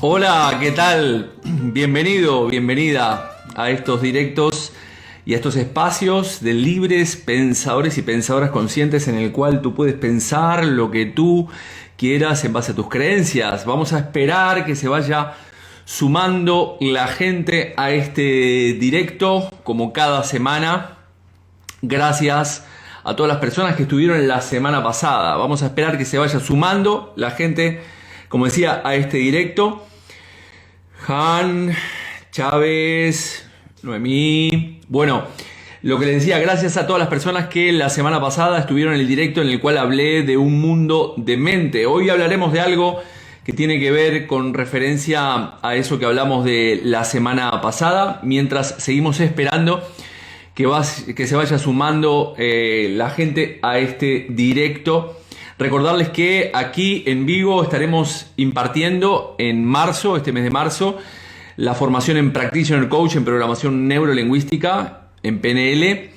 Hola, ¿qué tal? Bienvenido, bienvenida a estos directos y a estos espacios de libres pensadores y pensadoras conscientes en el cual tú puedes pensar lo que tú quieras en base a tus creencias. Vamos a esperar que se vaya sumando la gente a este directo como cada semana. Gracias a todas las personas que estuvieron la semana pasada. Vamos a esperar que se vaya sumando la gente, como decía, a este directo. Han, Chávez, Noemí. Bueno, lo que les decía, gracias a todas las personas que la semana pasada estuvieron en el directo en el cual hablé de un mundo de mente. Hoy hablaremos de algo que tiene que ver con referencia a eso que hablamos de la semana pasada, mientras seguimos esperando que se vaya sumando la gente a este directo. Recordarles que aquí en Vigo estaremos impartiendo en marzo, este mes de marzo, la formación en Practitioner Coach en Programación Neurolingüística, en PNL.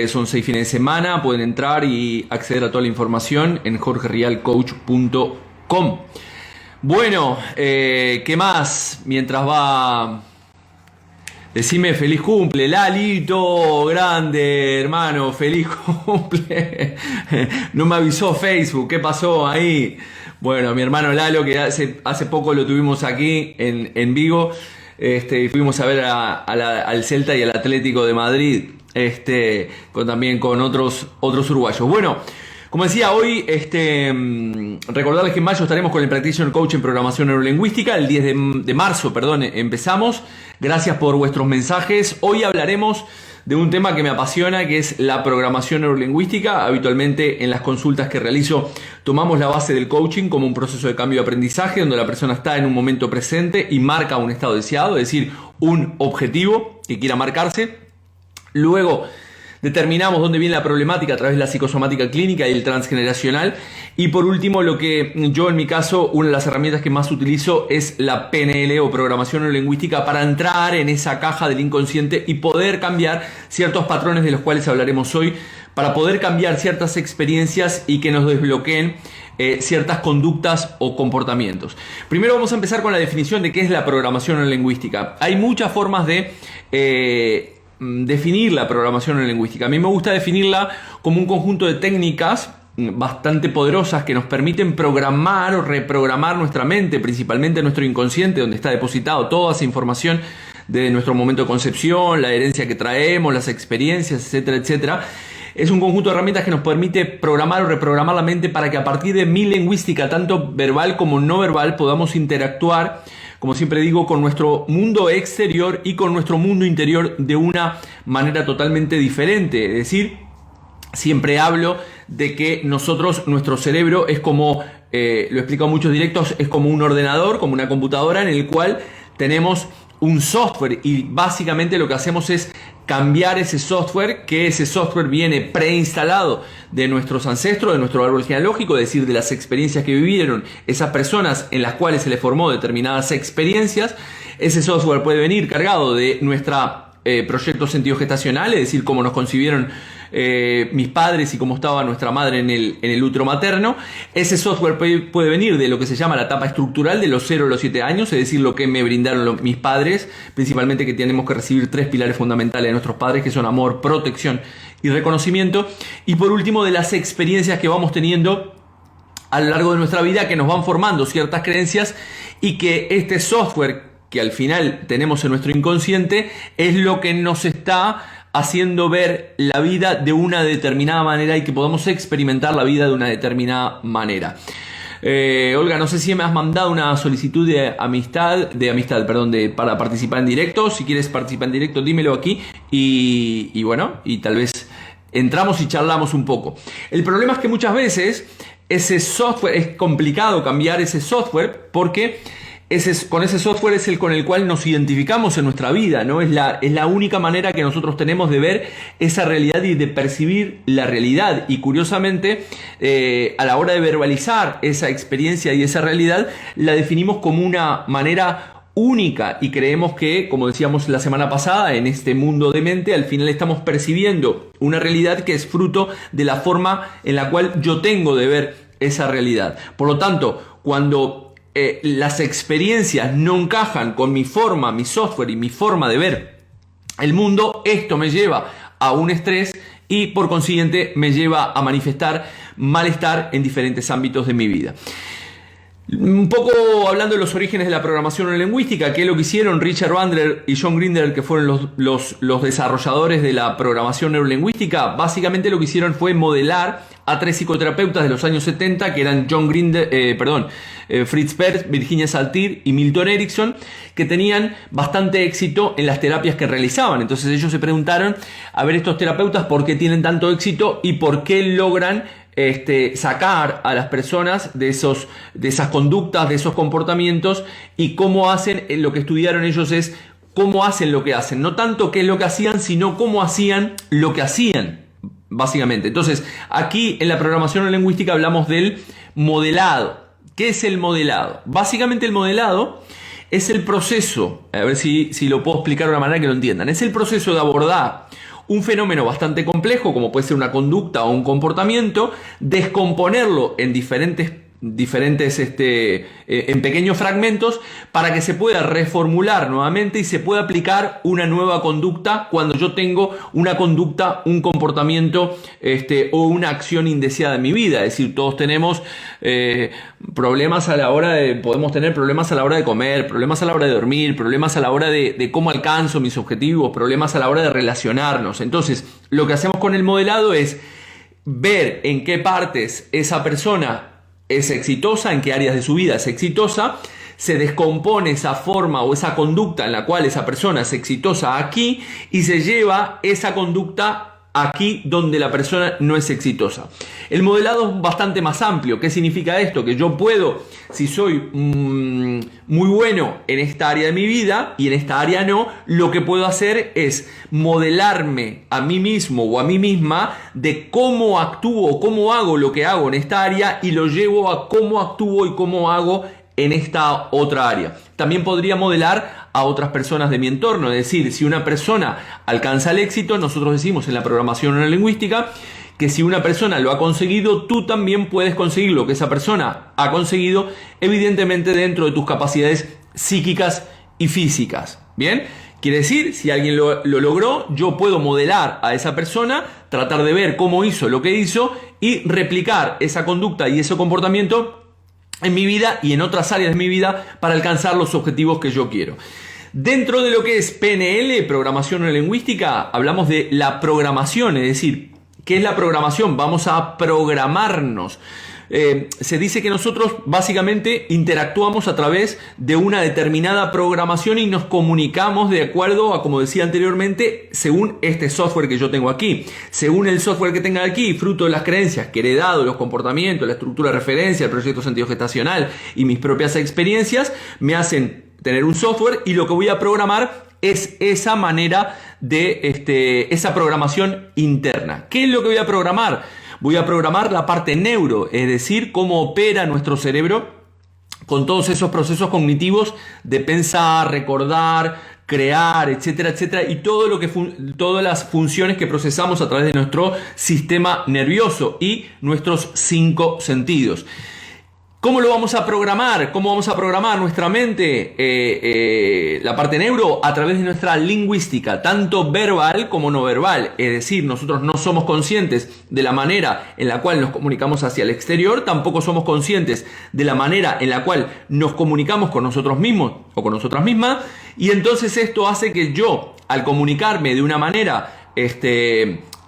Son 6 fines de semana, pueden entrar y acceder a toda la información en jorgerialcoach.com. Bueno, ¿qué más? Mientras va... Decime feliz cumple, Lalito, grande, hermano, feliz cumple. No me avisó Facebook, ¿qué pasó ahí? Bueno, mi hermano Lalo, que hace poco lo tuvimos aquí en Vigo, y fuimos a ver al Celta y al Atlético de Madrid, también con otros uruguayos. Bueno, como decía, hoy recordarles que en mayo estaremos con el Practitioner Coach en Programación Neurolingüística. El 10 de marzo, empezamos. Gracias por vuestros mensajes. Hoy hablaremos de un tema que me apasiona, que es la programación neurolingüística. Habitualmente en las consultas que realizo tomamos la base del coaching como un proceso de cambio de aprendizaje donde la persona está en un momento presente y marca un estado deseado, es decir, un objetivo que quiera marcarse. Luego determinamos dónde viene la problemática a través de la psicosomática clínica y el transgeneracional. Y por último, lo que yo en mi caso, una de las herramientas que más utilizo es la PNL o programación neurolingüística para entrar en esa caja del inconsciente y poder cambiar ciertos patrones de los cuales hablaremos hoy, para poder cambiar ciertas experiencias y que nos desbloqueen ciertas conductas o comportamientos. Primero vamos a empezar con la definición de qué es la programación neurolingüística. Hay muchas formas de definir la programación neurolingüística. A mí me gusta definirla como un conjunto de técnicas bastante poderosas que nos permiten programar o reprogramar nuestra mente, principalmente nuestro inconsciente, donde está depositado toda esa información de nuestro momento de concepción, la herencia que traemos, las experiencias, etcétera, etcétera. Es un conjunto de herramientas que nos permite programar o reprogramar la mente para que a partir de mi lingüística, tanto verbal como no verbal, podamos interactuar, como siempre digo, con nuestro mundo exterior y con nuestro mundo interior de una manera totalmente diferente. Es decir, siempre hablo de que nuestro cerebro es como, lo he explicado en muchos directos, es como un ordenador, como una computadora en el cual tenemos un software y básicamente lo que hacemos es cambiar ese software, que ese software viene preinstalado de nuestros ancestros, de nuestro árbol genealógico, es decir, de las experiencias que vivieron esas personas en las cuales se les formó determinadas experiencias. Ese software puede venir cargado de nuestra proyecto sentido gestacional, es decir, cómo nos concibieron mis padres y cómo estaba nuestra madre en el útero materno. Ese software puede venir de lo que se llama la etapa estructural de los 0 a los 7 años, es decir, lo que me brindaron mis padres, principalmente que tenemos que recibir 3 pilares fundamentales de nuestros padres, que son amor, protección y reconocimiento. Y por último, de las experiencias que vamos teniendo a lo largo de nuestra vida, que nos van formando ciertas creencias, y que este software que al final tenemos en nuestro inconsciente es lo que nos está haciendo ver la vida de una determinada manera y que podamos experimentar la vida de una determinada manera. Olga, no sé si me has mandado una solicitud de amistad, para participar en directo. Si quieres participar en directo, dímelo aquí y bueno, y tal vez entramos y charlamos un poco. El problema es que muchas veces ese software, es complicado cambiar ese software porque con ese software es el con el cual nos identificamos en nuestra vida, ¿no? Es la única manera que nosotros tenemos de ver esa realidad y de percibir la realidad. Y curiosamente, a la hora de verbalizar esa experiencia y esa realidad, la definimos como una manera única y creemos que, como decíamos la semana pasada, en este mundo de mente, al final estamos percibiendo una realidad que es fruto de la forma en la cual yo tengo de ver esa realidad. Por lo tanto, cuando las experiencias no encajan con mi forma, mi software y mi forma de ver el mundo, esto me lleva a un estrés y por consiguiente me lleva a manifestar malestar en diferentes ámbitos de mi vida. Un poco hablando de los orígenes de la programación neurolingüística, que es lo que hicieron Richard Bandler y John Grinder, que fueron los desarrolladores de la programación neurolingüística. Básicamente lo que hicieron fue modelar a 3 psicoterapeutas de los años 70, que eran Fritz Perls, Virginia Satir y Milton Erickson, que tenían bastante éxito en las terapias que realizaban. Entonces ellos se preguntaron, a ver, estos terapeutas, ¿por qué tienen tanto éxito y por qué logran sacar a las personas de esas conductas, de esos comportamientos, y cómo hacen? Lo que estudiaron ellos es cómo hacen lo que hacen, no tanto qué es lo que hacían, sino cómo hacían lo que hacían, básicamente. Entonces, aquí en la programación lingüística hablamos del modelado. ¿Qué es el modelado? Básicamente el modelado es el proceso, a ver si lo puedo explicar de una manera que lo entiendan, es el proceso de abordar un fenómeno bastante complejo, como puede ser una conducta o un comportamiento, descomponerlo en diferentes en pequeños fragmentos para que se pueda reformular nuevamente y se pueda aplicar una nueva conducta cuando yo tengo una conducta, un comportamiento o una acción indeseada en mi vida. Es decir, todos tenemos problemas a la hora podemos tener problemas a la hora de comer, problemas a la hora de dormir, problemas a la hora de cómo alcanzo mis objetivos, problemas a la hora de relacionarnos. Entonces, lo que hacemos con el modelado es ver en qué partes esa persona es exitosa, en qué áreas de su vida es exitosa, se descompone esa forma o esa conducta en la cual esa persona es exitosa aquí y se lleva esa conducta aquí donde la persona no es exitosa. El modelado es bastante más amplio. ¿Qué significa esto? Que yo puedo, si soy muy bueno en esta área de mi vida y en esta área no, lo que puedo hacer es modelarme a mí mismo o a mí misma de cómo actúo o cómo hago lo que hago en esta área y lo llevo a cómo actúo y cómo hago en esta otra área. También podría modelar a otras personas de mi entorno, es decir, si una persona alcanza el éxito, nosotros decimos en la programación neurolingüística que si una persona lo ha conseguido, tú también puedes conseguir lo que esa persona ha conseguido, evidentemente dentro de tus capacidades psíquicas y físicas. ¿Bien? Quiere decir, si alguien lo logró, yo puedo modelar a esa persona, tratar de ver cómo hizo lo que hizo y replicar esa conducta y ese comportamiento en mi vida y en otras áreas de mi vida para alcanzar los objetivos que yo quiero. Dentro de lo que es PNL, programación neurolingüística, hablamos de la programación, es decir, ¿qué es la programación? Vamos a programarnos. Se dice que nosotros básicamente interactuamos a través de una determinada programación y nos comunicamos de acuerdo a, como decía anteriormente, según este software que yo tengo aquí. Según el software que tenga aquí, fruto de las creencias que he heredado, los comportamientos, la estructura de referencia, el proyecto sentido gestacional y mis propias experiencias, me hacen tener un software y lo que voy a programar es esa manera de esa programación interna. ¿Qué es lo que voy a programar? Voy a programar la parte neuro, es decir, cómo opera nuestro cerebro con todos esos procesos cognitivos de pensar, recordar, crear, etcétera, etcétera, y todas las funciones que procesamos a través de nuestro sistema nervioso y nuestros 5 sentidos. ¿Cómo lo vamos a programar? ¿Cómo vamos a programar nuestra mente, la parte neuro? A través de nuestra lingüística, tanto verbal como no verbal. Es decir, nosotros no somos conscientes de la manera en la cual nos comunicamos hacia el exterior, tampoco somos conscientes de la manera en la cual nos comunicamos con nosotros mismos o con nosotras mismas, y entonces esto hace que yo, al comunicarme de una manera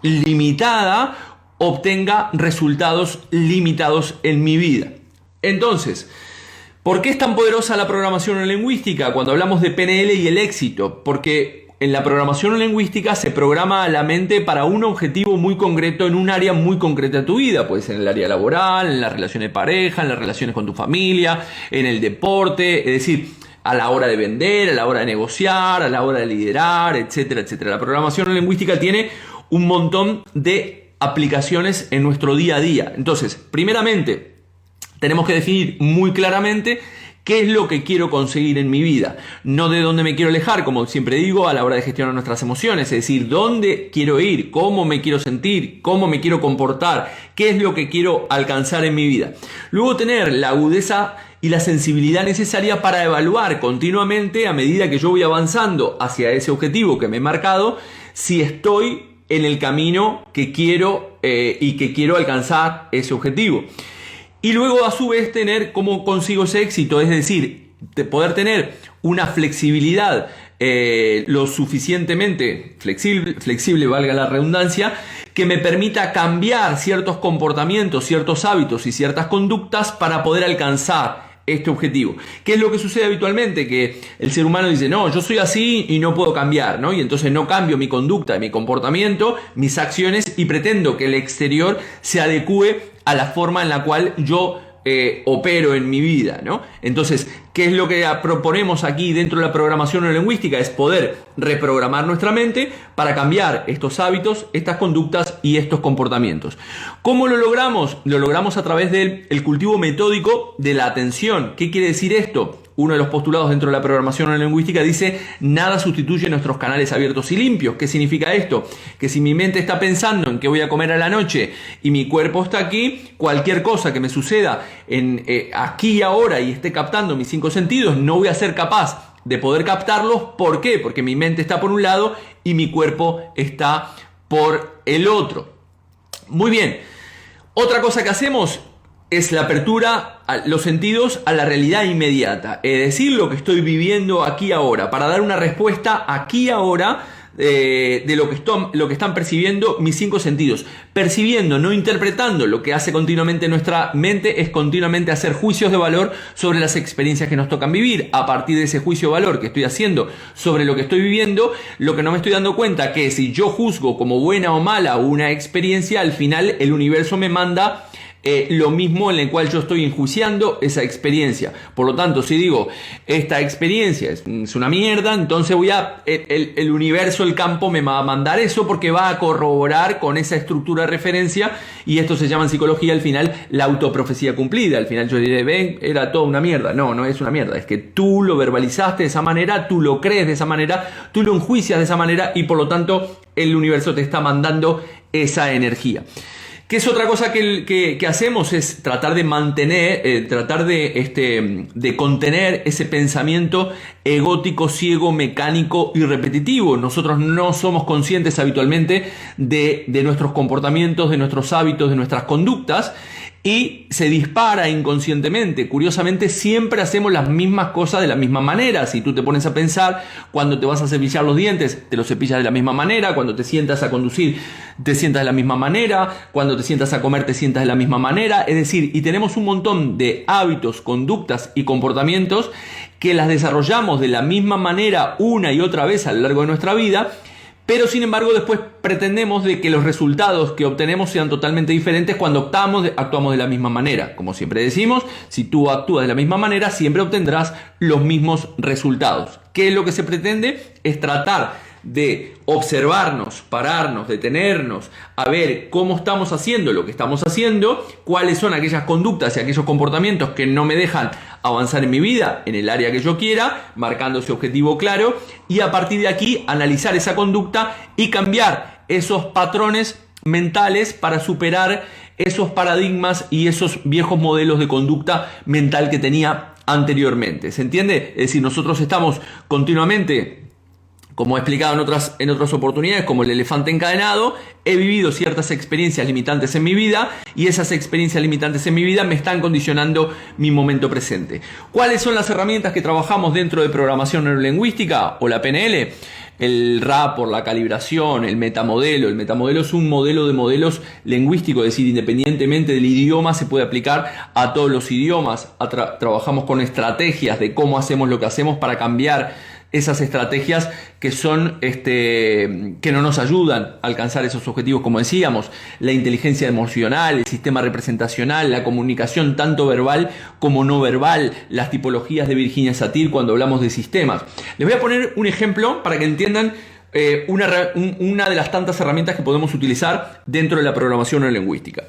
limitada, obtenga resultados limitados en mi vida. Entonces, ¿por qué es tan poderosa la programación neurolingüística cuando hablamos de PNL y el éxito? Porque en la programación neurolingüística se programa a la mente para un objetivo muy concreto en un área muy concreta de tu vida. Puede ser en el área laboral, en las relaciones de pareja, en las relaciones con tu familia, en el deporte, es decir, a la hora de vender, a la hora de negociar, a la hora de liderar, etcétera, etcétera. La programación neurolingüística tiene un montón de aplicaciones en nuestro día a día. Entonces, primeramente, tenemos que definir muy claramente ¿Qué es lo que quiero conseguir en mi vida? No de dónde me quiero alejar, como siempre digo, a la hora de gestionar nuestras emociones. Es decir, dónde quiero ir, cómo me quiero sentir, cómo me quiero comportar, qué es lo que quiero alcanzar en mi vida. Luego tener la agudeza y la sensibilidad necesaria para evaluar continuamente, a medida que yo voy avanzando hacia ese objetivo que me he marcado, si estoy en el camino que quiero y que quiero alcanzar ese objetivo. Y luego a su vez tener cómo consigo ese éxito, es decir, de poder tener una flexibilidad lo suficientemente flexible, valga la redundancia, que me permita cambiar ciertos comportamientos, ciertos hábitos y ciertas conductas para poder alcanzar este objetivo. ¿Qué es lo que sucede habitualmente? Que el ser humano dice, no, yo soy así y no puedo cambiar, ¿no? Y entonces no cambio mi conducta, mi comportamiento, mis acciones y pretendo que el exterior se adecue a la forma en la cual yo opero en mi vida, ¿no? Entonces, ¿qué es lo que proponemos aquí dentro de la programación neurolingüística? Es poder reprogramar nuestra mente para cambiar estos hábitos, estas conductas y estos comportamientos. ¿Cómo lo logramos? Lo logramos a través del cultivo metódico de la atención. ¿Qué quiere decir esto? Uno de los postulados dentro de la programación neurolingüística dice: nada sustituye nuestros canales abiertos y limpios. ¿Qué significa esto? Que si mi mente está pensando en qué voy a comer a la noche y mi cuerpo está aquí, cualquier cosa que me suceda aquí y ahora y esté captando mis 5 sentidos, no voy a ser capaz de poder captarlos. ¿Por qué? Porque mi mente está por un lado y mi cuerpo está por el otro. Muy bien. Otra cosa que hacemos es la apertura a los sentidos a la realidad inmediata, es decir, lo que estoy viviendo aquí ahora, para dar una respuesta aquí ahora de lo que están percibiendo mis 5 sentidos. Percibiendo, no interpretando. Lo que hace continuamente nuestra mente es continuamente hacer juicios de valor sobre las experiencias que nos tocan vivir. A partir de ese juicio de valor que estoy haciendo sobre lo que estoy viviendo, lo que no me estoy dando cuenta que si yo juzgo como buena o mala una experiencia, al final el universo me manda lo mismo en el cual yo estoy enjuiciando esa experiencia. Por lo tanto, si digo esta experiencia es una mierda, entonces el universo, el campo me va a mandar eso, porque va a corroborar con esa estructura de referencia, y esto se llama en psicología al final la autoprofecía cumplida. Al final yo diré, ven, era toda una mierda. No, no es una mierda, es que tú lo verbalizaste de esa manera, tú lo crees de esa manera, tú lo enjuicias de esa manera, y por lo tanto el universo te está mandando esa energía. ¿Qué es otra cosa que hacemos? Es tratar de mantener, de contener ese pensamiento egótico, ciego, mecánico y repetitivo. Nosotros no somos conscientes habitualmente de nuestros comportamientos, de nuestros hábitos, de nuestras conductas, y se dispara inconscientemente. Curiosamente, siempre hacemos las mismas cosas de la misma manera. Si tú te pones a pensar, cuando te vas a cepillar los dientes, te los cepillas de la misma manera. Cuando te sientas a conducir, te sientas de la misma manera. Cuando te sientas a comer, te sientas de la misma manera. Es decir, y tenemos un montón de hábitos, conductas y comportamientos que las desarrollamos de la misma manera una y otra vez a lo largo de nuestra vida. Pero sin embargo después pretendemos de que los resultados que obtenemos sean totalmente diferentes cuando actuamos de la misma manera. Como siempre decimos, si tú actúas de la misma manera, siempre obtendrás los mismos resultados. ¿Qué es lo que se pretende? Es tratar de observarnos, pararnos, detenernos, a ver cómo estamos haciendo lo que estamos haciendo, cuáles son aquellas conductas y aquellos comportamientos que no me dejan avanzar en mi vida, en el área que yo quiera, marcando ese objetivo claro, y a partir de aquí analizar esa conducta y cambiar esos patrones mentales para superar esos paradigmas y esos viejos modelos de conducta mental que tenía anteriormente. ¿Se entiende? Es decir, nosotros estamos continuamente, como he explicado en otras oportunidades, como el elefante encadenado. He vivido ciertas experiencias limitantes en mi vida, y esas experiencias limitantes en mi vida me están condicionando mi momento presente. ¿Cuáles son las herramientas que trabajamos dentro de programación neurolingüística o la PNL? El rapport, la calibración, el metamodelo. El metamodelo es un modelo de modelos lingüísticos, es decir, independientemente del idioma, se puede aplicar a todos los idiomas. Trabajamos con estrategias de cómo hacemos lo que hacemos para cambiar esas estrategias que son que no nos ayudan a alcanzar esos objetivos, como decíamos: la inteligencia emocional, el sistema representacional, la comunicación tanto verbal como no verbal, las tipologías de Virginia Satir cuando hablamos de sistemas. Les voy a poner un ejemplo para que entiendan una de las tantas herramientas que podemos utilizar dentro de la programación neurolingüística.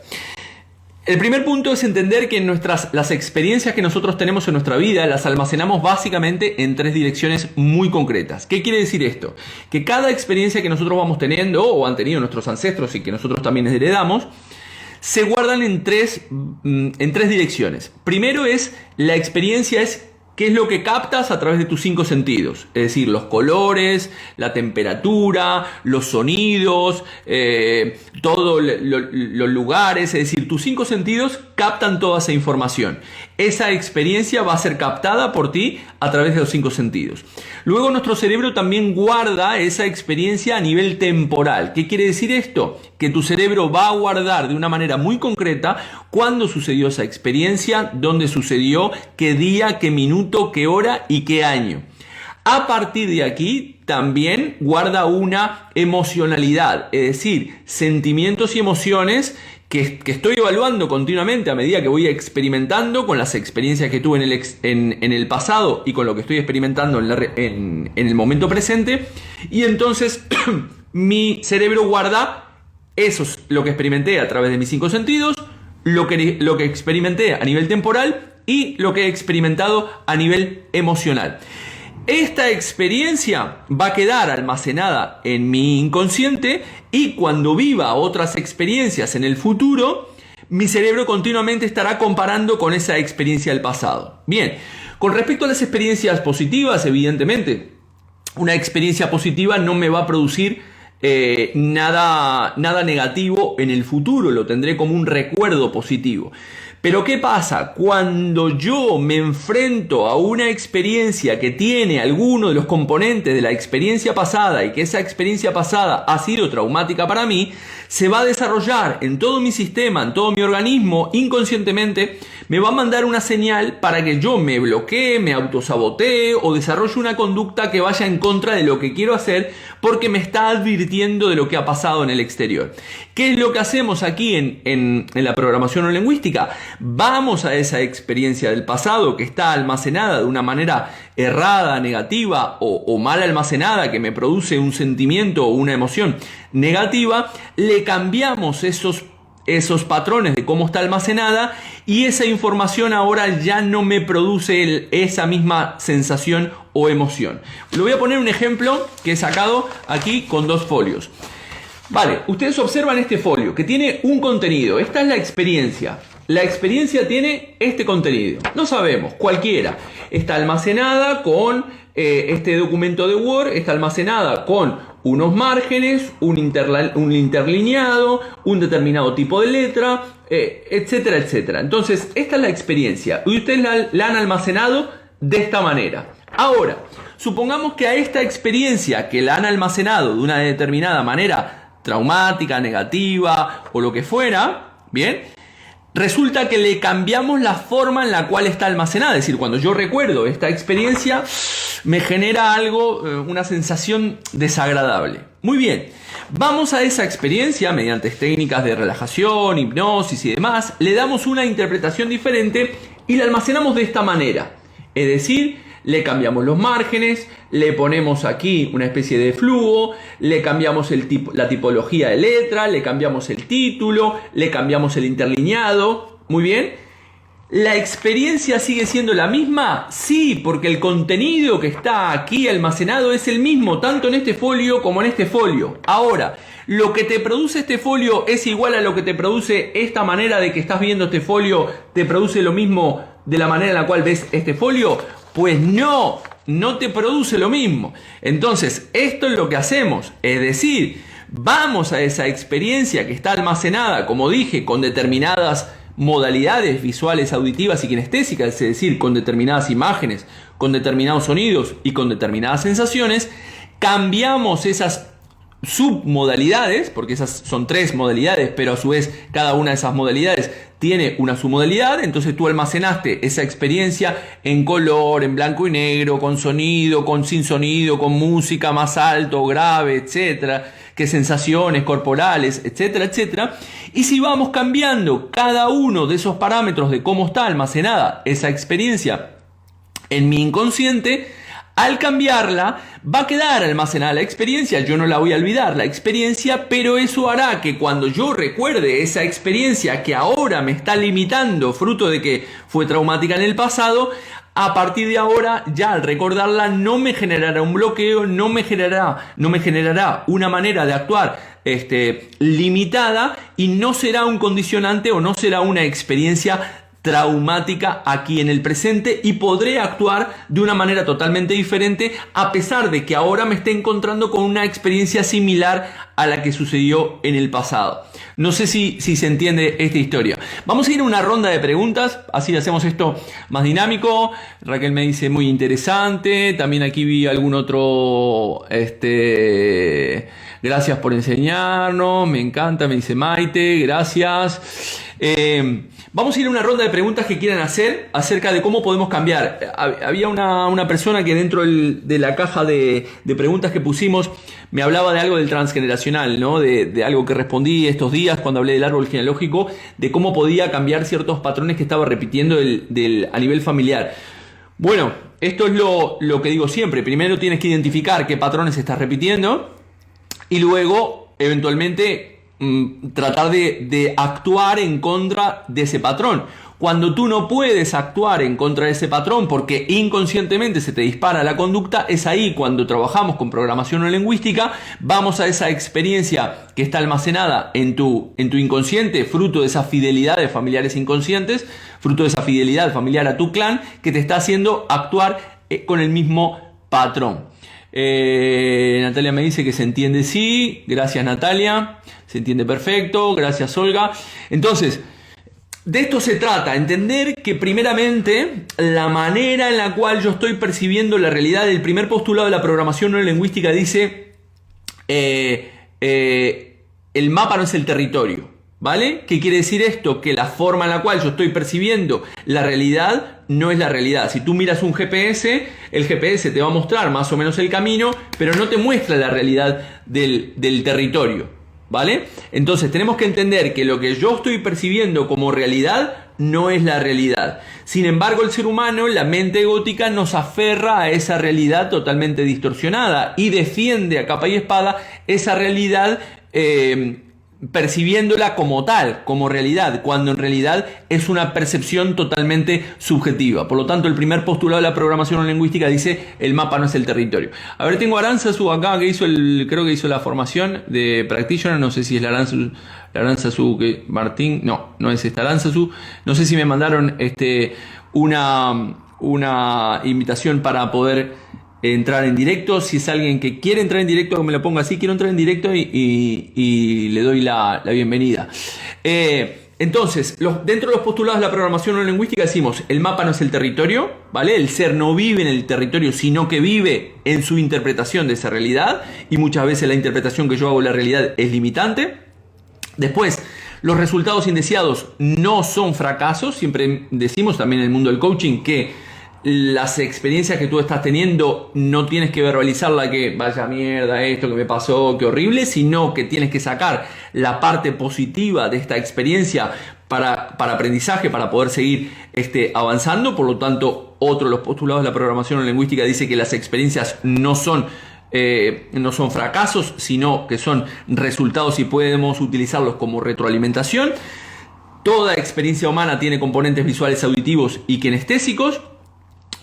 El primer punto es entender que las experiencias que nosotros tenemos en nuestra vida las almacenamos básicamente en 3 direcciones muy concretas. ¿Qué quiere decir esto? Que cada experiencia que nosotros vamos teniendo o han tenido nuestros ancestros y que nosotros también heredamos, se guardan en tres direcciones. Primero es la experiencia, qué es lo que captas a través de tus 5 sentidos. Es decir, los colores, la temperatura, los sonidos, todos los lugares. Es decir, tus 5 sentidos captan toda esa información. Esa experiencia va a ser captada por ti a través de los 5 sentidos. Luego nuestro cerebro también guarda esa experiencia a nivel temporal. ¿Qué quiere decir esto? Que tu cerebro va a guardar de una manera muy concreta cuándo sucedió esa experiencia, dónde sucedió, qué día, qué minuto, qué hora y qué año. A partir de aquí también guarda una emocionalidad, es decir, sentimientos y emociones que estoy evaluando continuamente a medida que voy experimentando con las experiencias que tuve en el pasado y con lo que estoy experimentando en el momento presente. Y entonces mi cerebro guarda lo que experimenté a través de mis 5 sentidos, lo que experimenté a nivel temporal y lo que he experimentado a nivel emocional. Esta experiencia va a quedar almacenada en mi inconsciente y cuando viva otras experiencias en el futuro, mi cerebro continuamente estará comparando con esa experiencia del pasado. Bien, con respecto a las experiencias positivas, evidentemente, una experiencia positiva no me va a producir nada negativo en el futuro, lo tendré como un recuerdo positivo. Pero ¿qué pasa? Cuando yo me enfrento a una experiencia que tiene alguno de los componentes de la experiencia pasada y que esa experiencia pasada ha sido traumática para mí, se va a desarrollar en todo mi sistema, en todo mi organismo, inconscientemente, me va a mandar una señal para que yo me bloquee, me autosabotee o desarrolle una conducta que vaya en contra de lo que quiero hacer porque me está advirtiendo de lo que ha pasado en el exterior. ¿Qué es lo que hacemos aquí en la programación neurolingüística? Vamos a esa experiencia del pasado que está almacenada de una manera errada, negativa o mal almacenada, que me produce un sentimiento o una emoción negativa, le cambiamos esos patrones de cómo está almacenada y esa información ahora ya no me produce esa misma sensación o emoción. Le voy a poner un ejemplo que he sacado aquí con 2 folios. Vale, ustedes observan este folio que tiene un contenido. Esta es la experiencia. La experiencia tiene este contenido. No sabemos, cualquiera. Está almacenada con este documento de Word, está almacenada con unos márgenes, un interlineado, un determinado tipo de letra, etcétera, etcétera. Entonces, esta es la experiencia y ustedes la han almacenado de esta manera. Ahora, supongamos que a esta experiencia que la han almacenado de una determinada manera traumática, negativa o lo que fuera, ¿bien? Resulta que le cambiamos la forma en la cual está almacenada. Es decir, cuando yo recuerdo esta experiencia, me genera algo, una sensación desagradable. Muy bien, vamos a esa experiencia mediante técnicas de relajación, hipnosis y demás. Le damos una interpretación diferente y la almacenamos de esta manera. Es decir, le cambiamos los márgenes, le ponemos aquí una especie de flujo, le cambiamos la tipología de letra, le cambiamos el título, le cambiamos el interlineado. Muy bien. ¿La experiencia sigue siendo la misma? Sí, porque el contenido que está aquí almacenado es el mismo, tanto en este folio como en este folio. Ahora, ¿lo que te produce este folio es igual a lo que te produce esta manera de que estás viendo este folio? ¿Te produce lo mismo de la manera en la cual ves este folio? Pues no te produce lo mismo. Entonces, esto es lo que hacemos. Es decir, vamos a esa experiencia que está almacenada, como dije, con determinadas modalidades visuales, auditivas y kinestésicas, es decir, con determinadas imágenes, con determinados sonidos y con determinadas sensaciones. Cambiamos esas submodalidades, porque esas son 3 modalidades, pero a su vez cada una de esas modalidades tiene una submodalidad. Entonces tú almacenaste esa experiencia en color, en blanco y negro, con sonido, sin sonido, con música más alto, grave, etcétera, qué sensaciones corporales, etcétera, etcétera. Y si vamos cambiando cada uno de esos parámetros de cómo está almacenada esa experiencia en mi inconsciente, Al cambiarla, va a quedar almacenada la experiencia, yo no la voy a olvidar, la experiencia, pero eso hará que cuando yo recuerde esa experiencia que ahora me está limitando, fruto de que fue traumática en el pasado, a partir de ahora, ya al recordarla, no me generará un bloqueo, no me generará una manera de actuar limitada, y no será un condicionante o no será una experiencia traumática aquí en el presente, y podré actuar de una manera totalmente diferente a pesar de que ahora me esté encontrando con una experiencia similar a la que sucedió en el pasado. No sé si se entiende esta historia. Vamos a ir a una ronda de preguntas, así hacemos esto más dinámico. Raquel me dice muy interesante. También aquí vi algún otro... gracias por enseñarnos, me encanta, me dice Maite, gracias. Vamos a ir a una ronda de preguntas que quieran hacer acerca de cómo podemos cambiar. Había una persona que dentro de la caja de preguntas que pusimos me hablaba de algo del transgeneracional, ¿no? De algo que respondí estos días cuando hablé del árbol genealógico, de cómo podía cambiar ciertos patrones que estaba repitiendo a nivel familiar. Bueno, esto es lo que digo siempre. Primero tienes que identificar qué patrones estás repitiendo y luego, eventualmente, tratar de actuar en contra de ese patrón. Cuando tú no puedes actuar en contra de ese patrón porque inconscientemente se te dispara la conducta, es ahí cuando trabajamos con programación neurolingüística, vamos a esa experiencia que está almacenada en tu inconsciente, fruto de esas fidelidades familiares inconscientes, fruto de esa fidelidad familiar a tu clan, que te está haciendo actuar con el mismo patrón. Natalia me dice que se entiende, sí. Gracias, Natalia. Se entiende perfecto. Gracias, Olga. Entonces, de esto se trata, entender que primeramente la manera en la cual yo estoy percibiendo la realidad, el primer postulado de la programación neurolingüística dice el mapa no es el territorio, ¿vale? ¿Qué quiere decir esto? Que la forma en la cual yo estoy percibiendo la realidad no es la realidad. Si tú miras un GPS, el GPS te va a mostrar más o menos el camino, pero no te muestra la realidad del territorio, ¿vale? Entonces tenemos que entender que lo que yo estoy percibiendo como realidad no es la realidad. Sin embargo, el ser humano, la mente egótica, nos aferra a esa realidad totalmente distorsionada y defiende a capa y espada esa realidad, percibiéndola como tal, como realidad, cuando en realidad es una percepción totalmente subjetiva. Por lo tanto, el primer postulado de la programación lingüística dice el mapa no es el territorio. A ver, tengo a Aranzazu acá que creo que hizo la formación de practitioner, no sé si es la Aranzazu que Martín, no es esta Aranzazu. No sé si me mandaron una invitación para poder entrar en directo. Si es alguien que quiere entrar en directo, que me lo ponga así, quiero entrar en directo y le doy la bienvenida. Entonces, dentro de los postulados de la programación neurolingüística decimos, el mapa no es el territorio, ¿vale? El ser no vive en el territorio, sino que vive en su interpretación de esa realidad, y muchas veces la interpretación que yo hago de la realidad es limitante. Después, los resultados indeseados no son fracasos. Siempre decimos también en el mundo del coaching que las experiencias que tú estás teniendo no tienes que verbalizarla, que vaya mierda esto que me pasó, qué horrible, sino que tienes que sacar la parte positiva de esta experiencia para aprendizaje, para poder seguir avanzando. Por lo tanto, otro de los postulados de la programación lingüística dice que las experiencias no son fracasos, sino que son resultados y podemos utilizarlos como retroalimentación. Toda experiencia humana tiene componentes visuales, auditivos y kinestésicos.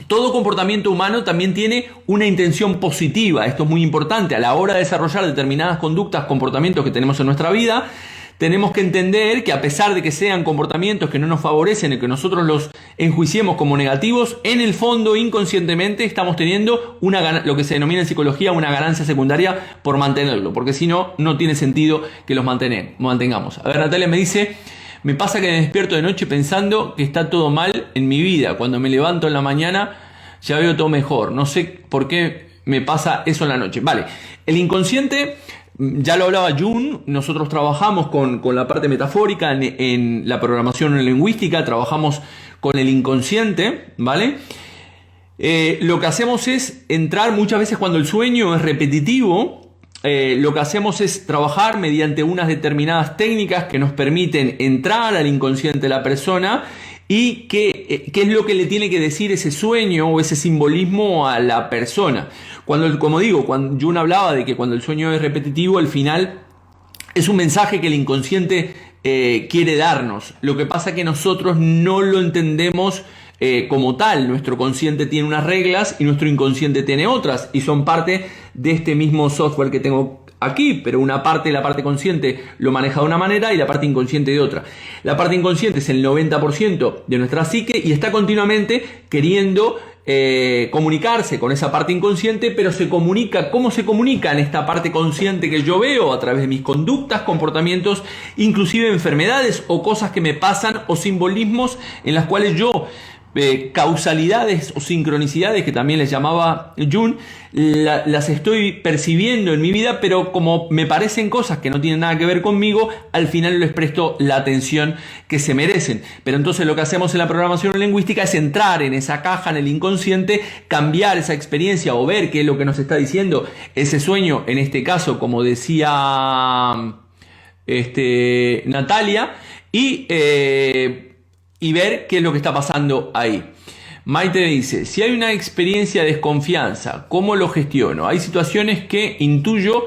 Todo comportamiento humano también tiene una intención positiva. Esto es muy importante. A la hora de desarrollar determinadas conductas, comportamientos que tenemos en nuestra vida, tenemos que entender que a pesar de que sean comportamientos que no nos favorecen y que nosotros los enjuiciemos como negativos, en el fondo, inconscientemente, estamos teniendo lo que se denomina en psicología una ganancia secundaria por mantenerlo, porque si no, no tiene sentido que los mantengamos. A ver, Natalia me dice: me pasa que me despierto de noche pensando que está todo mal en mi vida. Cuando me levanto en la mañana ya veo todo mejor. No sé por qué me pasa eso en la noche. Vale, el inconsciente, ya lo hablaba Jung, nosotros trabajamos con la parte metafórica en la programación lingüística, trabajamos con el inconsciente, ¿vale? Lo que hacemos es entrar muchas veces cuando el sueño es repetitivo. Lo que hacemos es trabajar mediante unas determinadas técnicas que nos permiten entrar al inconsciente de la persona y qué es lo que le tiene que decir ese sueño o ese simbolismo a la persona. Como digo, cuando Jung hablaba de que cuando el sueño es repetitivo, al final es un mensaje que el inconsciente quiere darnos. Lo que pasa es que nosotros no lo entendemos como tal. Nuestro consciente tiene unas reglas y nuestro inconsciente tiene otras, y son parte de este mismo software que tengo aquí, pero una parte de la parte consciente lo maneja de una manera y la parte inconsciente de otra. La parte inconsciente es el 90% de nuestra psique y está continuamente queriendo comunicarse con esa parte inconsciente, pero se comunica. ¿Cómo se comunica en esta parte consciente que yo veo? A través de mis conductas, comportamientos, inclusive enfermedades o cosas que me pasan, o simbolismos en las cuales yo causalidades o sincronicidades, que también les llamaba Jung, las estoy percibiendo en mi vida, pero como me parecen cosas que no tienen nada que ver conmigo, al final les presto la atención que se merecen. Pero entonces lo que hacemos en la programación lingüística es entrar en esa caja, en el inconsciente, cambiar esa experiencia o ver qué es lo que nos está diciendo ese sueño, en este caso, como decía Natalia, y ver qué es lo que está pasando ahí. Maite dice, si hay una experiencia de desconfianza, ¿cómo lo gestiono? Hay situaciones que intuyo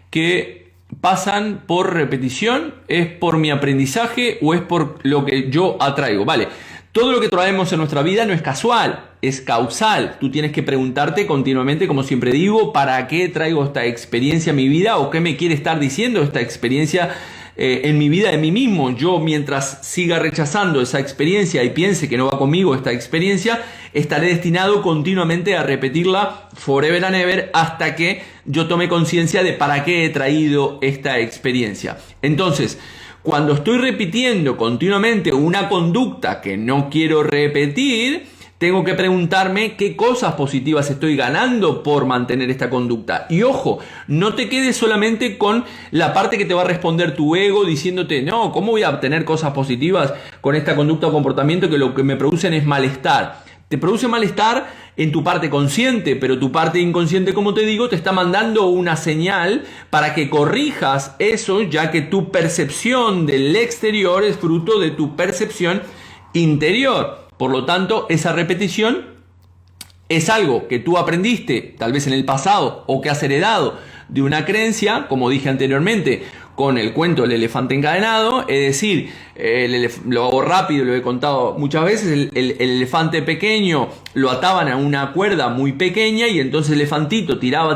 que pasan por repetición, ¿es por mi aprendizaje o es por lo que yo atraigo? Vale, todo lo que traemos en nuestra vida no es casual, es causal. Tú tienes que preguntarte continuamente, como siempre digo, ¿para qué traigo esta experiencia a mi vida? ¿O qué me quiere estar diciendo esta experiencia en mi vida de mí mismo? Yo, mientras siga rechazando esa experiencia y piense que no va conmigo esta experiencia, estaré destinado continuamente a repetirla forever and ever hasta que yo tome conciencia de para qué he traído esta experiencia. Entonces, cuando estoy repitiendo continuamente una conducta que no quiero repetir, tengo que preguntarme qué cosas positivas estoy ganando por mantener esta conducta. Y ojo, no te quedes solamente con la parte que te va a responder tu ego diciéndote, no, ¿cómo voy a obtener cosas positivas con esta conducta o comportamiento que lo que me producen es malestar? Te produce malestar en tu parte consciente, pero tu parte inconsciente, como te digo, te está mandando una señal para que corrijas eso, ya que tu percepción del exterior es fruto de tu percepción interior. Por lo tanto, esa repetición es algo que tú aprendiste tal vez en el pasado o que has heredado de una creencia, como dije anteriormente, con el cuento del elefante encadenado. Es decir, lo hago rápido, lo he contado muchas veces, el elefante pequeño lo ataban a una cuerda muy pequeña y entonces el elefantito tiraba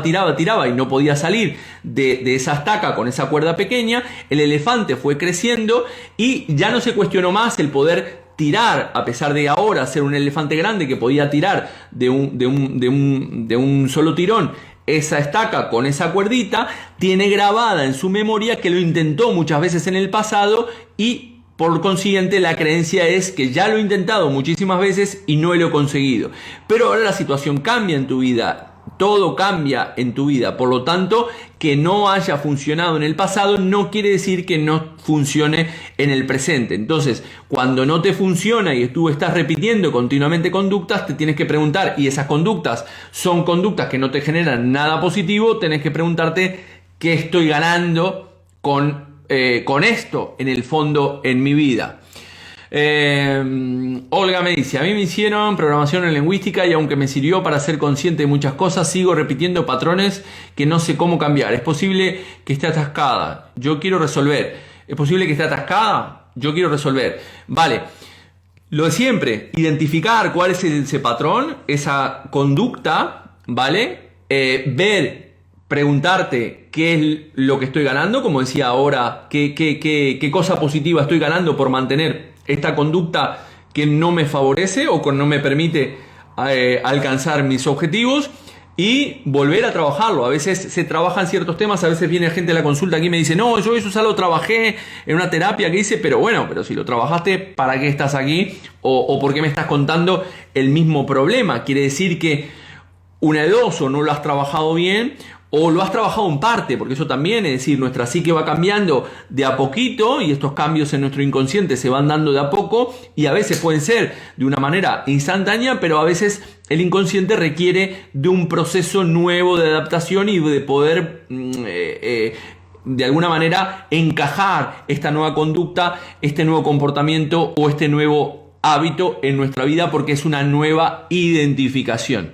y no podía salir de esa estaca con esa cuerda pequeña. El elefante fue creciendo y ya no se cuestionó más el poder tirar, a pesar de ahora ser un elefante grande que podía tirar de un solo tirón esa estaca con esa cuerdita. Tiene grabada en su memoria que lo intentó muchas veces en el pasado y por consiguiente la creencia es que ya lo he intentado muchísimas veces y no lo he conseguido. Pero ahora la situación cambia en tu vida. Todo cambia en tu vida, por lo tanto, que no haya funcionado en el pasado no quiere decir que no funcione en el presente. Entonces, cuando no te funciona y tú estás repitiendo continuamente conductas, te tienes que preguntar, y esas conductas son conductas que no te generan nada positivo, tenés que preguntarte qué estoy ganando con esto en el fondo en mi vida. Olga me dice, a mí me hicieron programación en lingüística y aunque me sirvió para ser consciente de muchas cosas, sigo repitiendo patrones que no sé cómo cambiar. Es posible que esté atascada, yo quiero resolver. Es posible que esté atascada, yo quiero resolver. Vale, lo de siempre, identificar cuál es ese patrón, esa conducta, ¿vale? Preguntarte qué es lo que estoy ganando, como decía ahora, qué cosa positiva estoy ganando por mantener esta conducta que no me favorece o que no me permite alcanzar mis objetivos, y volver a trabajarlo. A veces se trabajan ciertos temas, a veces viene gente a la consulta aquí y me dice, no, yo eso ya lo trabajé en una terapia que hice, pero bueno, pero si lo trabajaste, ¿para qué estás aquí? O ¿por qué me estás contando el mismo problema? Quiere decir que una de dos, o no lo has trabajado bien, o lo has trabajado en parte, porque eso también, es decir, nuestra psique va cambiando de a poquito y estos cambios en nuestro inconsciente se van dando de a poco y a veces pueden ser de una manera instantánea, pero a veces el inconsciente requiere de un proceso nuevo de adaptación y de poder de alguna manera encajar esta nueva conducta, este nuevo comportamiento o este nuevo hábito en nuestra vida porque es una nueva identificación.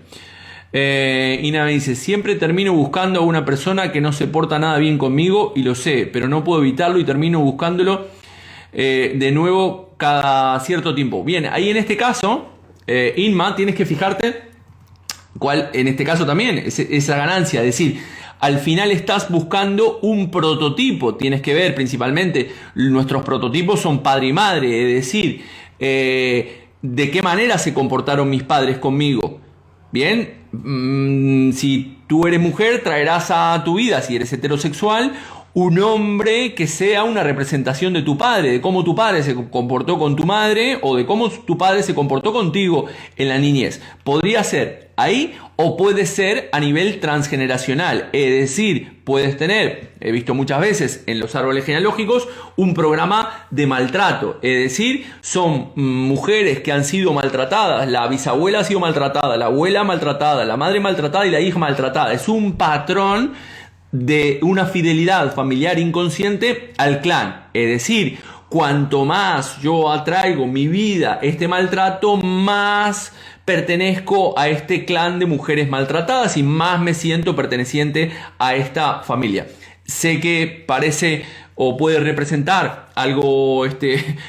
Ina me dice, siempre termino buscando a una persona que no se porta nada bien conmigo y lo sé, pero no puedo evitarlo y termino buscándolo de nuevo cada cierto tiempo. Bien, ahí en este caso, Inma, tienes que fijarte cuál, en este caso también, esa ganancia, es decir, al final estás buscando un prototipo, tienes que ver principalmente, nuestros prototipos son padre y madre, es decir, de qué manera se comportaron mis padres conmigo. Bien, si tú eres mujer, traerás a tu vida, si eres heterosexual, un hombre que sea una representación de tu padre, de cómo tu padre se comportó con tu madre o de cómo tu padre se comportó contigo en la niñez. Podría ser ahí o puede ser a nivel transgeneracional, es decir, puedes tener, he visto muchas veces en los árboles genealógicos, un programa de maltrato, es decir, son mujeres que han sido maltratadas, la bisabuela ha sido maltratada, la abuela maltratada, la madre maltratada y la hija maltratada. Es un patrón de una fidelidad familiar inconsciente al clan, es decir, cuanto más yo atraigo mi vida este maltrato, más pertenezco a este clan de mujeres maltratadas y más me siento perteneciente a esta familia. Sé que parece o puede representar algo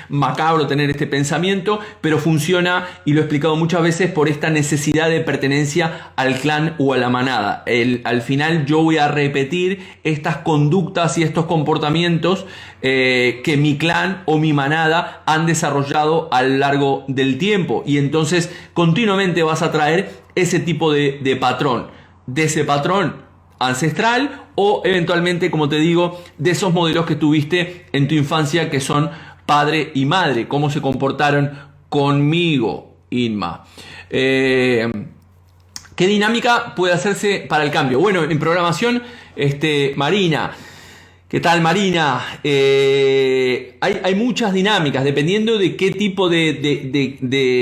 macabro tener este pensamiento, pero funciona, y lo he explicado muchas veces, por esta necesidad de pertenencia al clan o a la manada. Al final yo voy a repetir estas conductas y estos comportamientos que mi clan o mi manada han desarrollado a lo largo del tiempo, y entonces continuamente vas a traer ese tipo de patrón, de ese patrón ancestral o eventualmente, como te digo, de esos modelos que tuviste en tu infancia que son padre y madre, cómo se comportaron conmigo, Inma. ¿Qué dinámica puede hacerse para el cambio? Bueno, en programación, Marina. ¿Qué tal, Marina? Hay muchas dinámicas dependiendo de qué tipo qué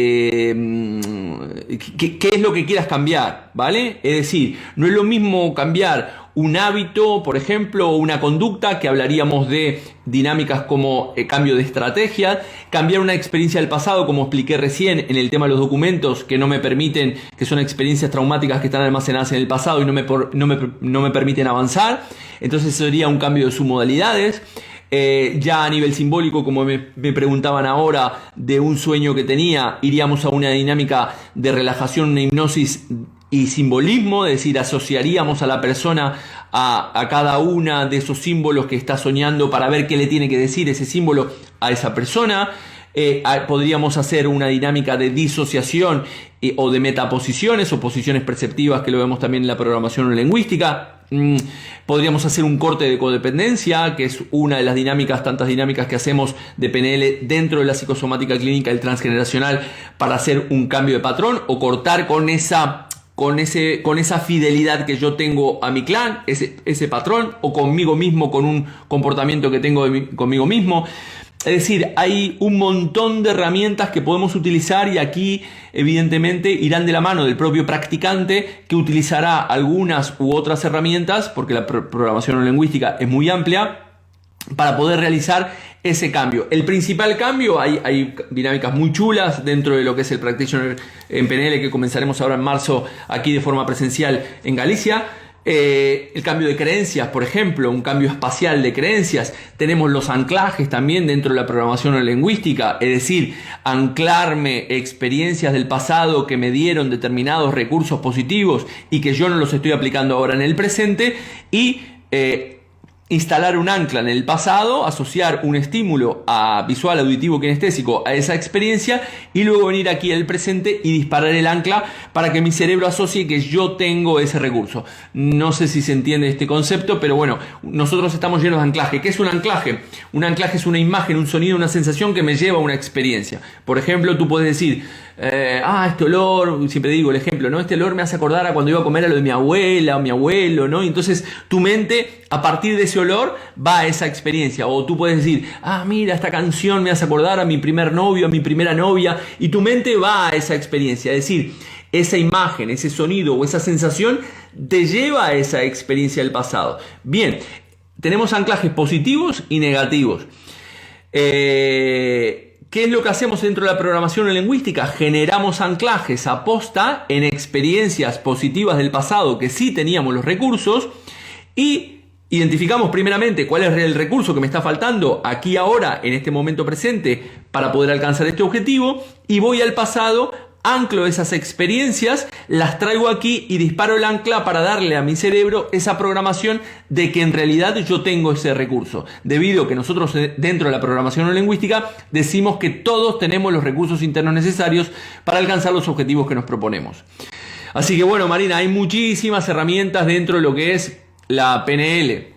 es lo que quieras cambiar, ¿vale? Es decir, no es lo mismo cambiar un hábito, por ejemplo, o una conducta, que hablaríamos de dinámicas como cambio de estrategia, cambiar una experiencia del pasado, como expliqué recién en el tema de los documentos que no me permiten, que son experiencias traumáticas que están almacenadas en el pasado y no me permiten avanzar. Entonces sería un cambio de submodalidades. Ya a nivel simbólico, como me preguntaban ahora, de un sueño que tenía, iríamos a una dinámica de relajación, una hipnosis y simbolismo, es decir, asociaríamos a la persona a cada una de esos símbolos que está soñando para ver qué le tiene que decir ese símbolo a esa persona. Podríamos hacer una dinámica de disociación o de metaposiciones o posiciones perceptivas, que lo vemos también en la programación lingüística. Podríamos hacer un corte de codependencia, que es una de las dinámicas, tantas dinámicas que hacemos de PNL dentro de la psicosomática clínica del transgeneracional, para hacer un cambio de patrón o cortar con esa fidelidad que yo tengo a mi clan, ese patrón, o conmigo mismo, con un comportamiento que tengo conmigo mismo. Es decir, hay un montón de herramientas que podemos utilizar, y aquí evidentemente irán de la mano del propio practicante, que utilizará algunas u otras herramientas, porque la programación lingüística es muy amplia, para poder realizar ese cambio. El principal cambio, hay dinámicas muy chulas dentro de lo que es el Practitioner en PNL, que comenzaremos ahora en marzo aquí de forma presencial en Galicia. El cambio de creencias, por ejemplo, un cambio espacial de creencias. Tenemos los anclajes también dentro de la programación lingüística, es decir, anclarme experiencias del pasado que me dieron determinados recursos positivos y que yo no los estoy aplicando ahora en el presente, y instalar un ancla en el pasado, asociar un estímulo visual, auditivo, kinestésico a esa experiencia, y luego venir aquí al presente y disparar el ancla para que mi cerebro asocie que yo tengo ese recurso. No sé si se entiende este concepto, pero bueno, nosotros estamos llenos de anclaje. ¿Qué es un anclaje? Un anclaje es una imagen, un sonido, una sensación que me lleva a una experiencia. Por ejemplo, tú puedes decir, este olor, siempre digo el ejemplo, ¿no? Este olor me hace acordar a cuando iba a comer a lo de mi abuela o mi abuelo, ¿no? Y entonces tu mente, a partir de ese olor, va a esa experiencia. O tú puedes decir, mira, esta canción me hace acordar a mi primer novio, a mi primera novia, y tu mente va a esa experiencia. Es decir, esa imagen, ese sonido o esa sensación te lleva a esa experiencia del pasado. Bien, tenemos anclajes positivos y negativos. ¿Qué es lo que hacemos dentro de la programación lingüística? Generamos anclajes a posta en experiencias positivas del pasado que sí teníamos los recursos y identificamos primeramente cuál es el recurso que me está faltando aquí ahora, en este momento presente, para poder alcanzar este objetivo, y voy al pasado, anclo esas experiencias, las traigo aquí y disparo el ancla para darle a mi cerebro esa programación de que en realidad yo tengo ese recurso. Debido a que nosotros dentro de la programación no lingüística decimos que todos tenemos los recursos internos necesarios para alcanzar los objetivos que nos proponemos. Así que bueno, Marina, hay muchísimas herramientas dentro de lo que es la PNL.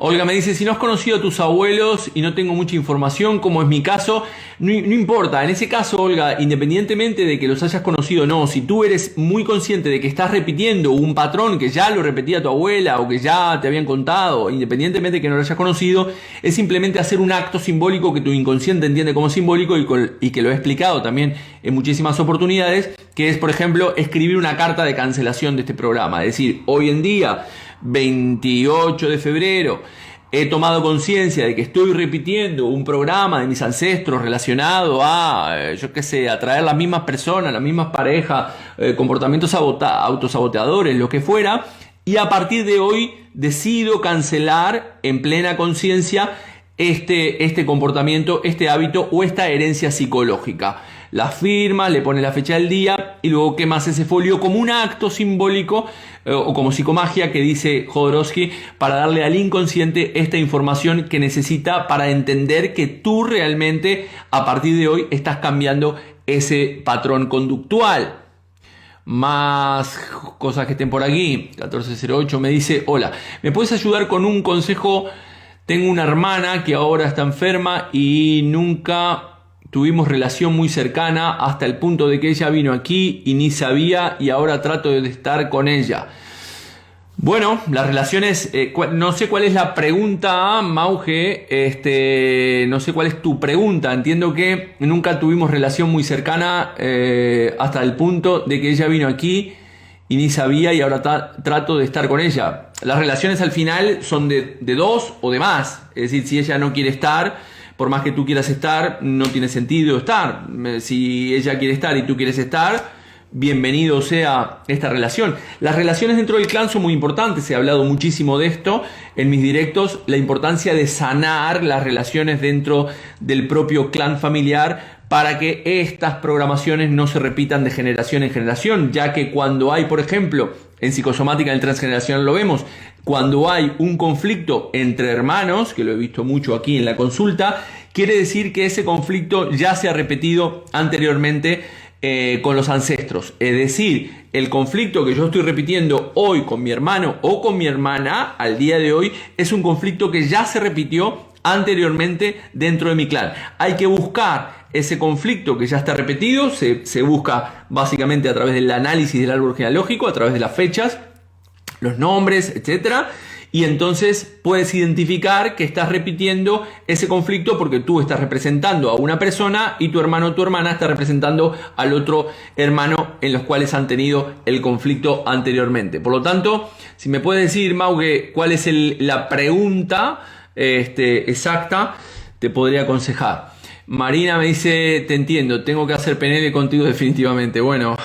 Olga me dice, si no has conocido a tus abuelos y no tengo mucha información, como es mi caso, no importa. En ese caso, Olga, independientemente de que los hayas conocido o no, si tú eres muy consciente de que estás repitiendo un patrón que ya lo repetía tu abuela o que ya te habían contado, independientemente de que no lo hayas conocido, es simplemente hacer un acto simbólico que tu inconsciente entiende como simbólico y que lo he explicado también en muchísimas oportunidades, que es, por ejemplo, escribir una carta de cancelación de este programa. Es decir, hoy en día, 28 de febrero, he tomado conciencia de que estoy repitiendo un programa de mis ancestros relacionado a, yo qué sé, atraer las mismas personas, las mismas parejas, comportamientos autosaboteadores, lo que fuera, y a partir de hoy decido cancelar en plena conciencia este comportamiento, este hábito o esta herencia psicológica. La firma, le pone la fecha del día y luego quemas ese folio como un acto simbólico o como psicomagia que dice Jodorowsky, para darle al inconsciente esta información que necesita para entender que tú realmente a partir de hoy estás cambiando ese patrón conductual. Más cosas que estén por aquí. 1408 me dice, hola, ¿me puedes ayudar con un consejo? Tengo una hermana que ahora está enferma y nunca tuvimos relación muy cercana hasta el punto de que ella vino aquí y ni sabía, y ahora trato de estar con ella. Bueno, las relaciones, no sé cuál es la pregunta, Mauge, no sé cuál es tu pregunta. Entiendo que nunca tuvimos relación muy cercana hasta el punto de que ella vino aquí y ni sabía y ahora trato de estar con ella. Las relaciones al final son de dos o de más. Es decir, si ella no quiere estar, por más que tú quieras estar, no tiene sentido estar. Si ella quiere estar y tú quieres estar, bienvenido sea esta relación. Las relaciones dentro del clan son muy importantes. He hablado muchísimo de esto en mis directos. La importancia de sanar las relaciones dentro del propio clan familiar para que estas programaciones no se repitan de generación en generación, ya que cuando hay, por ejemplo, en psicosomática, en el transgeneracional lo vemos, cuando hay un conflicto entre hermanos, que lo he visto mucho aquí en la consulta, quiere decir que ese conflicto ya se ha repetido anteriormente con los ancestros. Es decir, el conflicto que yo estoy repitiendo hoy con mi hermano o con mi hermana al día de hoy es un conflicto que ya se repitió anteriormente dentro de mi clan. Hay que buscar ese conflicto que ya está repetido, se busca básicamente a través del análisis del árbol genealógico, a través de las fechas, los nombres, etcétera, y entonces puedes identificar que estás repitiendo ese conflicto porque tú estás representando a una persona y tu hermano o tu hermana está representando al otro hermano en los cuales han tenido el conflicto anteriormente. Por lo tanto, si me puedes decir, Mauge, cuál es la pregunta exacta, te podría aconsejar. Marina me dice, te entiendo, tengo que hacer PNL contigo definitivamente. Bueno,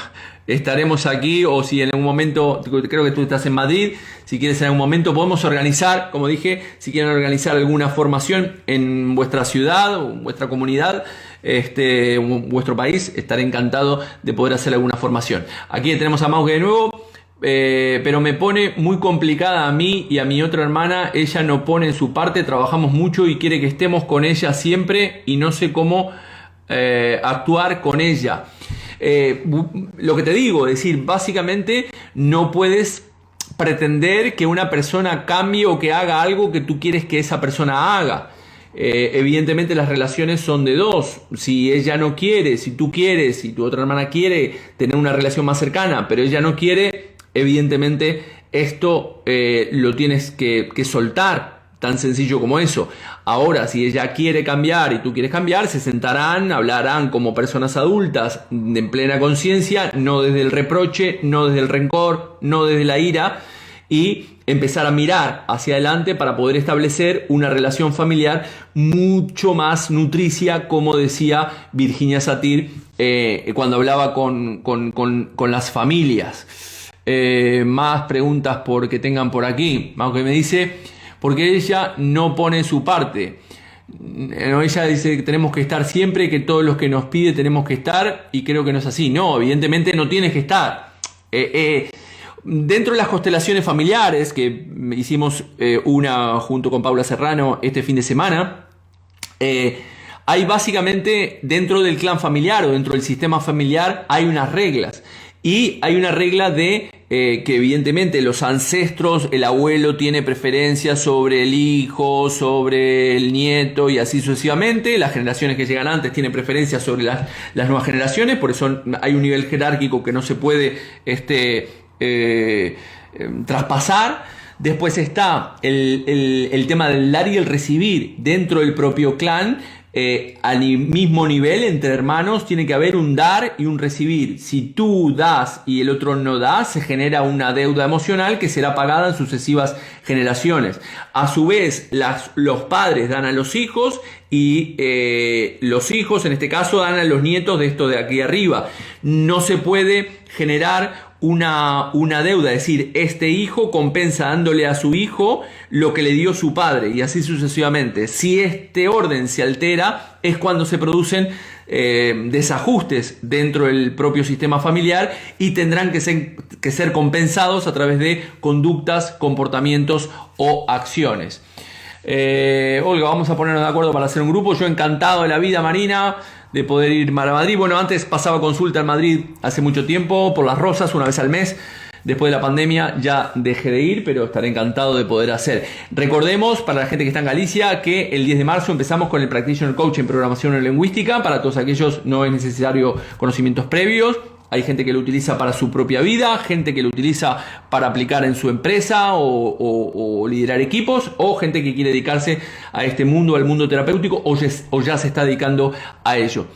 estaremos aquí, o si en algún momento, creo que tú estás en Madrid, si quieres en algún momento podemos organizar, como dije, si quieren organizar alguna formación en vuestra ciudad o en vuestra comunidad, vuestro país, estaré encantado de poder hacer alguna formación. Aquí tenemos a Mauge de nuevo. Pero me pone muy complicada a mí y a mi otra hermana. Ella no pone en su parte, trabajamos mucho y quiere que estemos con ella siempre y no sé cómo actuar con ella. Lo que te digo, es decir, básicamente no puedes pretender que una persona cambie o que haga algo que tú quieres que esa persona haga. Evidentemente las relaciones son de dos. Si ella no quiere, si tú quieres, si tu otra hermana quiere tener una relación más cercana, pero ella no quiere, evidentemente esto lo tienes que soltar, tan sencillo como eso. Ahora, si ella quiere cambiar y tú quieres cambiar, se sentarán, hablarán como personas adultas en plena conciencia, no desde el reproche, no desde el rencor, no desde la ira, y empezar a mirar hacia adelante para poder establecer una relación familiar mucho más nutricia, como decía Virginia Satir cuando hablaba con las familias. Más preguntas que tengan por aquí. Aunque me dice, porque ella no pone su parte. Ella dice que tenemos que estar siempre, que todos los que nos pide tenemos que estar, y creo que no es así. No, evidentemente no tienes que estar. Dentro de las constelaciones familiares, que hicimos una junto con Paula Serrano este fin de semana, hay básicamente dentro del clan familiar o dentro del sistema familiar hay unas reglas. Y hay una regla de que evidentemente los ancestros, el abuelo tiene preferencia sobre el hijo, sobre el nieto y así sucesivamente. Las generaciones que llegan antes tienen preferencia sobre las nuevas generaciones, por eso hay un nivel jerárquico que no se puede traspasar. Después está el tema del dar y el recibir dentro del propio clan. Al mismo nivel entre hermanos tiene que haber un dar y un recibir. Si tú das y el otro no da, se genera una deuda emocional que será pagada en sucesivas generaciones. A su vez, los padres dan a los hijos y los hijos en este caso dan a los nietos de esto de aquí arriba. No se puede generar una deuda, es decir, este hijo compensa dándole a su hijo lo que le dio su padre y así sucesivamente. Si este orden se altera es cuando se producen desajustes dentro del propio sistema familiar y tendrán que ser compensados a través de conductas, comportamientos o acciones. Olga, vamos a ponernos de acuerdo para hacer un grupo. Yo encantado de la vida, Marina, de poder ir a Madrid. Bueno, antes pasaba consulta en Madrid hace mucho tiempo por las rosas, una vez al mes. Después de la pandemia ya dejé de ir, pero estaré encantado de poder hacer. Recordemos, para la gente que está en Galicia, que el 10 de marzo empezamos con el Practitioner Coach en Programación Lingüística. Para todos aquellos no es necesario conocimientos previos. Hay gente que lo utiliza para su propia vida, gente que lo utiliza para aplicar en su empresa o liderar equipos, o gente que quiere dedicarse a este mundo, al mundo terapéutico, o ya se está dedicando a ello.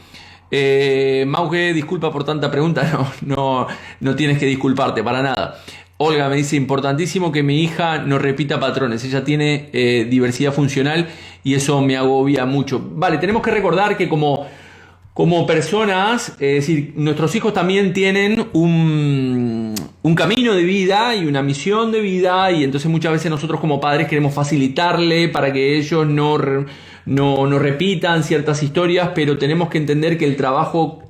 Mauge, disculpa por tanta pregunta, no tienes que disculparte para nada. Olga me dice, importantísimo que mi hija no repita patrones, ella tiene diversidad funcional y eso me agobia mucho. Vale, tenemos que recordar que como personas, es decir, nuestros hijos también tienen un camino de vida y una misión de vida, y entonces muchas veces nosotros como padres queremos facilitarle para que ellos no repitan ciertas historias, pero tenemos que entender que el trabajo,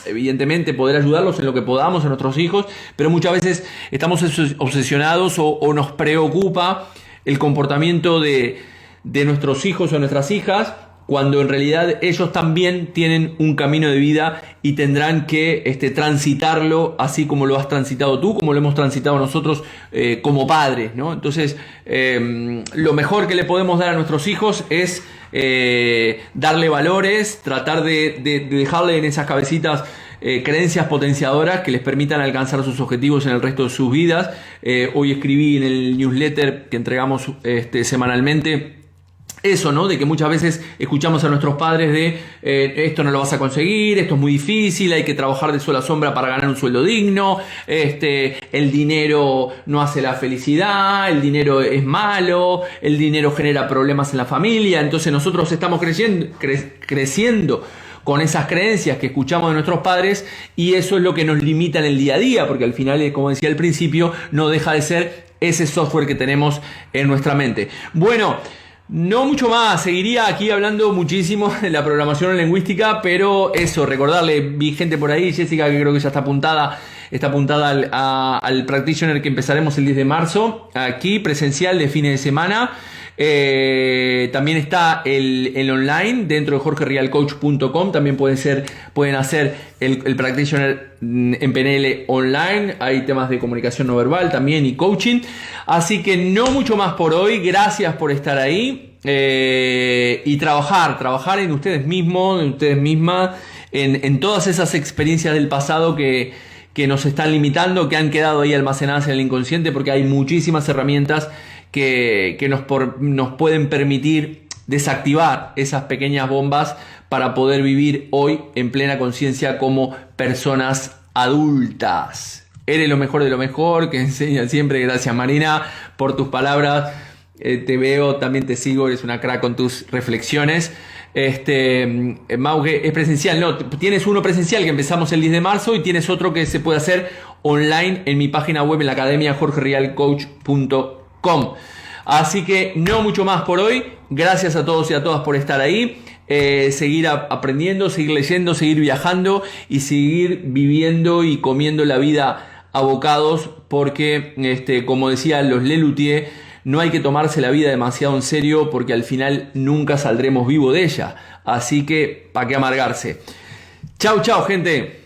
evidentemente poder ayudarlos en lo que podamos a nuestros hijos, pero muchas veces estamos obsesionados o nos preocupa el comportamiento de nuestros hijos o nuestras hijas, cuando en realidad ellos también tienen un camino de vida y tendrán que transitarlo así como lo has transitado tú, como lo hemos transitado nosotros como padres, ¿no? Entonces, lo mejor que le podemos dar a nuestros hijos es darle valores, tratar de dejarle en esas cabecitas creencias potenciadoras que les permitan alcanzar sus objetivos en el resto de sus vidas. Hoy escribí en el newsletter que entregamos semanalmente eso, ¿no? De que muchas veces escuchamos a nuestros padres de esto no lo vas a conseguir, esto es muy difícil, hay que trabajar de sol a sombra para ganar un sueldo digno, el dinero no hace la felicidad, el dinero es malo, el dinero genera problemas en la familia. Entonces nosotros estamos creciendo con esas creencias que escuchamos de nuestros padres, y eso es lo que nos limita en el día a día, porque al final, como decía al principio, no deja de ser ese software que tenemos en nuestra mente. Bueno, no mucho más, seguiría aquí hablando muchísimo de la programación lingüística, pero eso, recordarle, vi gente por ahí, Jessica, que creo que ya está apuntada al Practitioner que empezaremos el 10 de marzo, aquí presencial de fines de semana. También está el online dentro de jorgerialcoach.com. También pueden hacer el Practitioner en PNL online. Hay temas de comunicación no verbal también y coaching. Así que no mucho más por hoy. Gracias por estar ahí y trabajar en ustedes mismos, en ustedes mismas, en todas esas experiencias del pasado que nos están limitando, que han quedado ahí almacenadas en el inconsciente, porque hay muchísimas herramientas que nos pueden permitir desactivar esas pequeñas bombas para poder vivir hoy en plena conciencia como personas adultas. eres lo mejor de lo mejor, que enseña siempre. Gracias, Marina, por tus palabras. Te veo, también te sigo, eres una crack con tus reflexiones. Mauge, es presencial, no, tienes uno presencial que empezamos el 10 de marzo y tienes otro que se puede hacer online en mi página web en la academia jorgerialcoach.com. Así que no mucho más por hoy. Gracias a todos y a todas por estar ahí. Seguir aprendiendo, seguir leyendo, seguir viajando y seguir viviendo y comiendo la vida a bocados, porque como decía los Lelutier, no hay que tomarse la vida demasiado en serio porque al final nunca saldremos vivos de ella. Así que, ¿para qué amargarse? Chau, chau, gente.